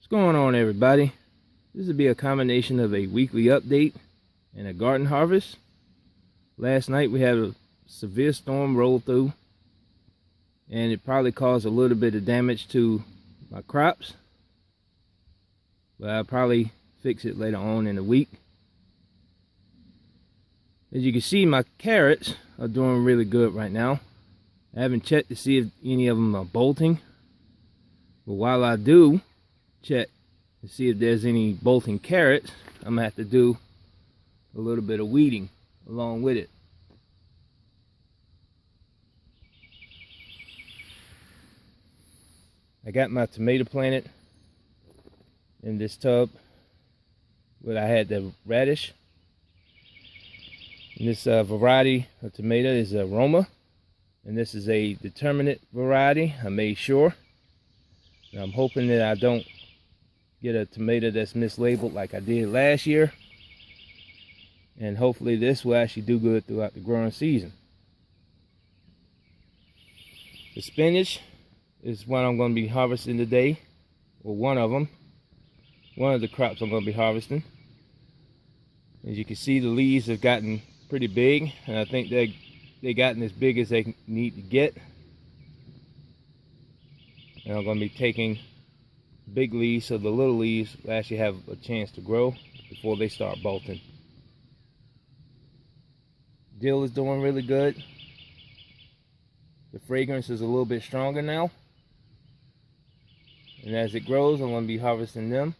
going on, everybody? This will be a combination of a weekly update and a garden harvest. Last night we had a severe storm roll through, and it probably caused a little bit of damage to my crops, but I'll probably fix it later on in the week. As you can see, my carrots are doing really good right now. I haven't checked to see if any of them are bolting, but while I do check to see if there's any bolting carrots, I'm gonna have to do a little bit of weeding along with it. I got my tomato planted in this tub where I had the radish. And this variety of tomato is a Roma, and this is a determinate variety. I made sure. And I'm hoping that I don't get a tomato that's mislabeled like I did last year, and hopefully this will actually do good throughout the growing season. The spinach is what I'm going to be harvesting today, or one of the crops I'm going to be harvesting. As you can see, the leaves have gotten pretty big, and I think they gotten as big as they need to get. And I'm going to be taking big leaves so the little leaves will actually have a chance to grow before they start bolting. Dill is doing really good. The fragrance is a little bit stronger now, and as it grows, I'm going to be harvesting them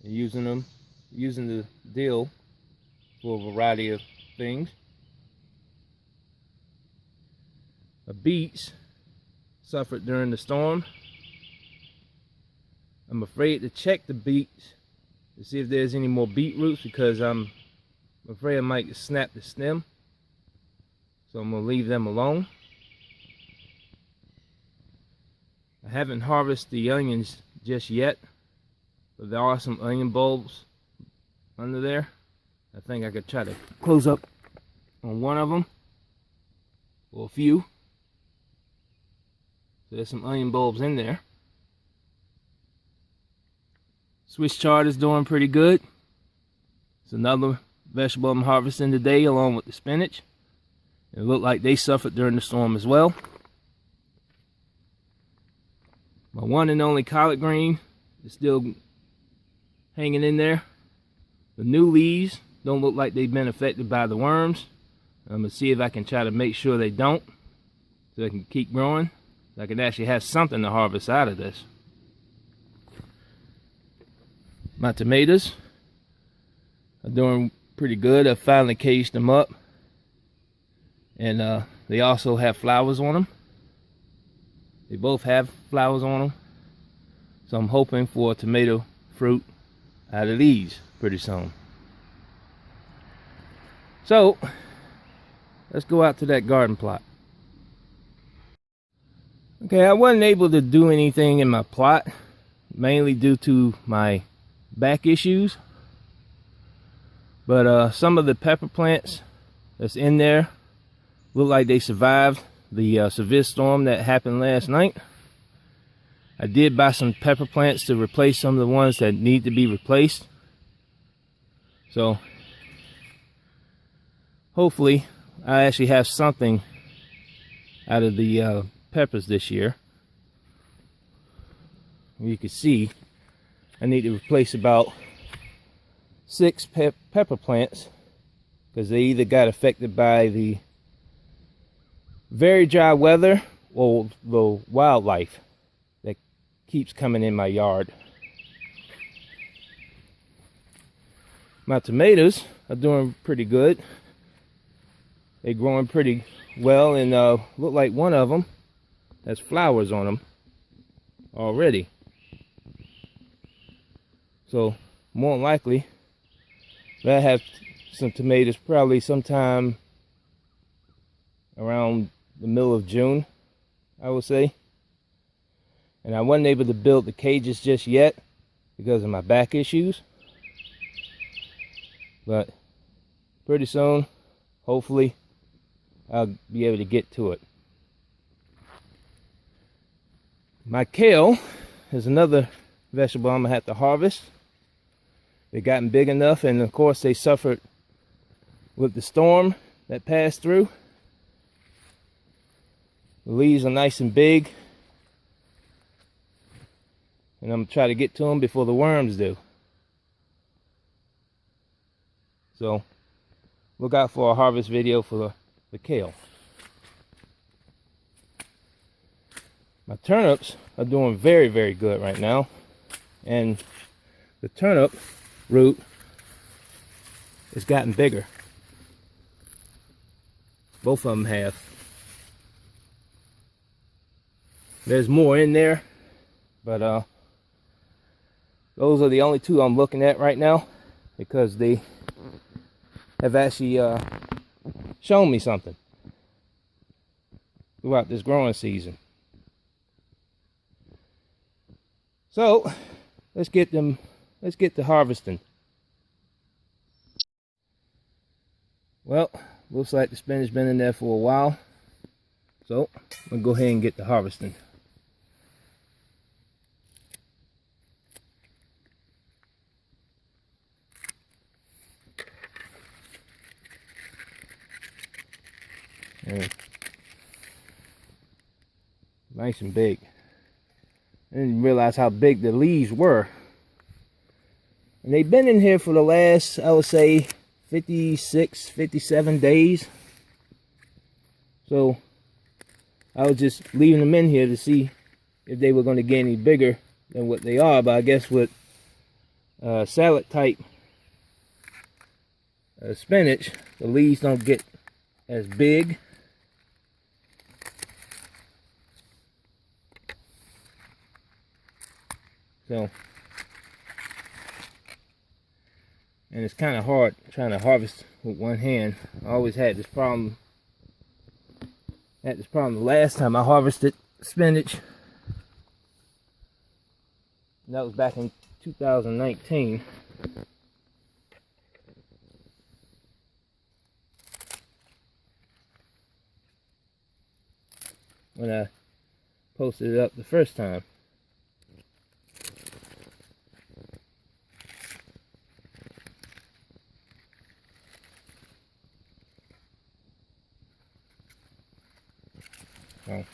and using the dill for a variety of things. The beets suffered during the storm. I'm afraid to check the beets to see if there's any more beet roots, because I'm afraid I might snap the stem. So I'm going to leave them alone. I haven't harvested the onions just yet, but there are some onion bulbs under there. I think I could try to close up on one of them, or a few. So there's some onion bulbs in there. Swiss chard is doing pretty good. It's another vegetable I'm harvesting today along with the spinach. It looked like they suffered during the storm as well. My one and only collard green is still hanging in there. The new leaves don't look like they've been affected by the worms. I'm going to see if I can try to make sure they don't, so they can keep growing. So I can actually have something to harvest out of this. My tomatoes are doing pretty good. I finally caged them up, and they also have flowers on them. They both have flowers on them, so I'm hoping for tomato fruit out of these pretty soon. So let's go out to that garden plot. Okay, I wasn't able to do anything in my plot, mainly due to my back issues, but some of the pepper plants that's in there look like they survived the severe storm that happened last night. I did buy some pepper plants to replace some of the ones that need to be replaced, so hopefully I actually have something out of the peppers this year. You can see I need to replace about 6 pepper plants, because they either got affected by the very dry weather or the wildlife that keeps coming in my yard. My tomatoes are doing pretty good. They're growing pretty well, and look like one of them has flowers on them already. So more than likely they'll have some tomatoes probably sometime around the middle of June, I would say. And I wasn't able to build the cages just yet because of my back issues, but pretty soon, hopefully, I'll be able to get to it. My kale is another vegetable I'm gonna have to harvest. They gotten big enough, and of course they suffered with the storm that passed through. The leaves are nice and big, and I'm gonna try to get to them before the worms do. So look out for a harvest video for the kale. My turnips are doing very, very good right now, and the turnip root has gotten bigger. Both of them have. There's more in there, but those are the only two I'm looking at right now, because they have actually shown me something throughout this growing season. So let's get to harvesting. Well, looks like the spinach been in there for a while, so I'm gonna go ahead and get to harvesting. Nice and big. I didn't realize how big the leaves were. And they've been in here for the last, I would say, 56, 57 days. So I was just leaving them in here to see if they were going to get any bigger than what they are. But I guess with salad type spinach, the leaves don't get as big. So, and it's kind of hard trying to harvest with one hand. I always had this problem. The last time I harvested spinach. And that was back in 2019. When I posted it up the first time. So,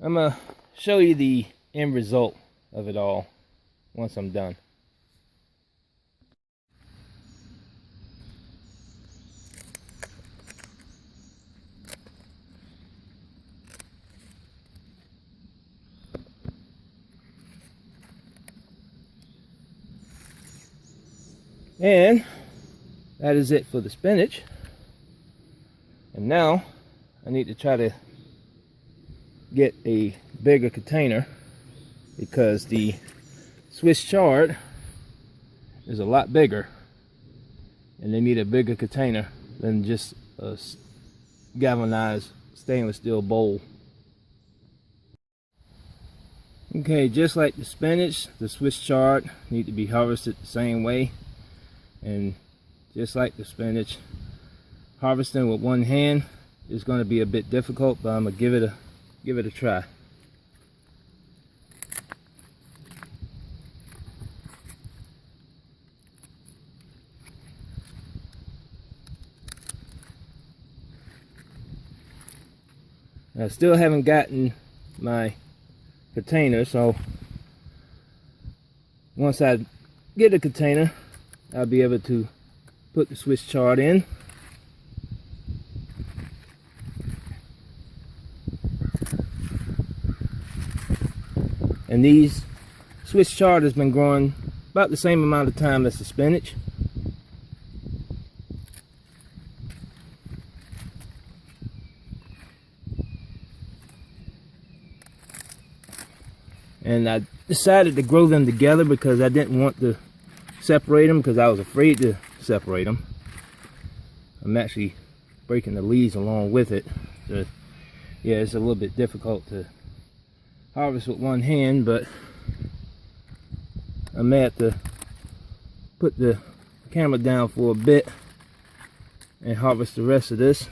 I'm going to show you the end result of it all once I'm done. And that is it for the spinach. And now I need to try to get a bigger container, because the Swiss chard is a lot bigger, and they need a bigger container than just a galvanized stainless steel bowl. Okay, just like the spinach, the Swiss chard need to be harvested the same way. And just like the spinach, harvesting with one hand is going to be a bit difficult, but I'm going to give it a try. I still haven't gotten my container, so once I get a container, I'll be able to put the Swiss chard in. And these Swiss chard has been growing about the same amount of time as the spinach. And I decided to grow them together because I didn't want to separate them, because I was afraid to separate them. I'm actually breaking the leaves along with it. So yeah, it's a little bit difficult to harvest with one hand, but I may have to put the camera down for a bit and harvest the rest of this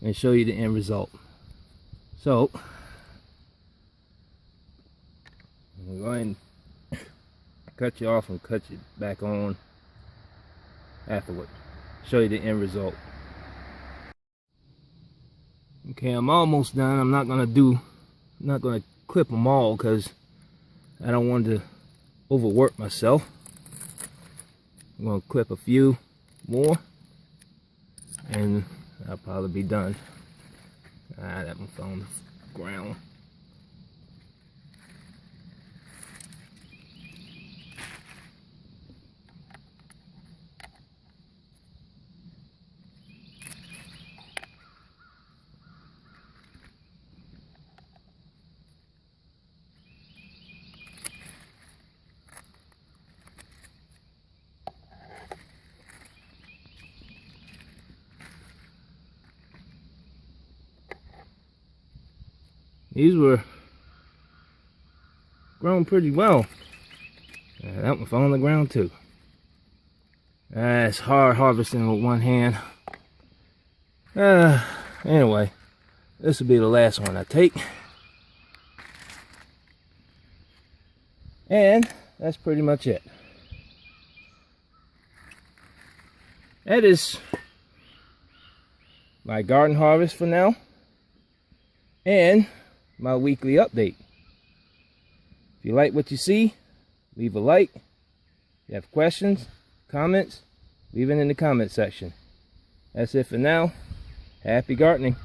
and show you the end result. So we're going to cut you off and cut you back on afterward. Show you the end result. Okay, I'm almost done. I'm not gonna clip them all because I don't want to overwork myself. I'm gonna clip a few more and I'll probably be done. That one fell on the ground. These were grown pretty well. That one fell on the ground too. It's hard harvesting with one hand. Anyway, this will be the last one I take. And that's pretty much it. That is my garden harvest for now. And my weekly update. If you like what you see, leave a like. If you have questions, comments, leave it in the comment section. That's it for now. Happy gardening.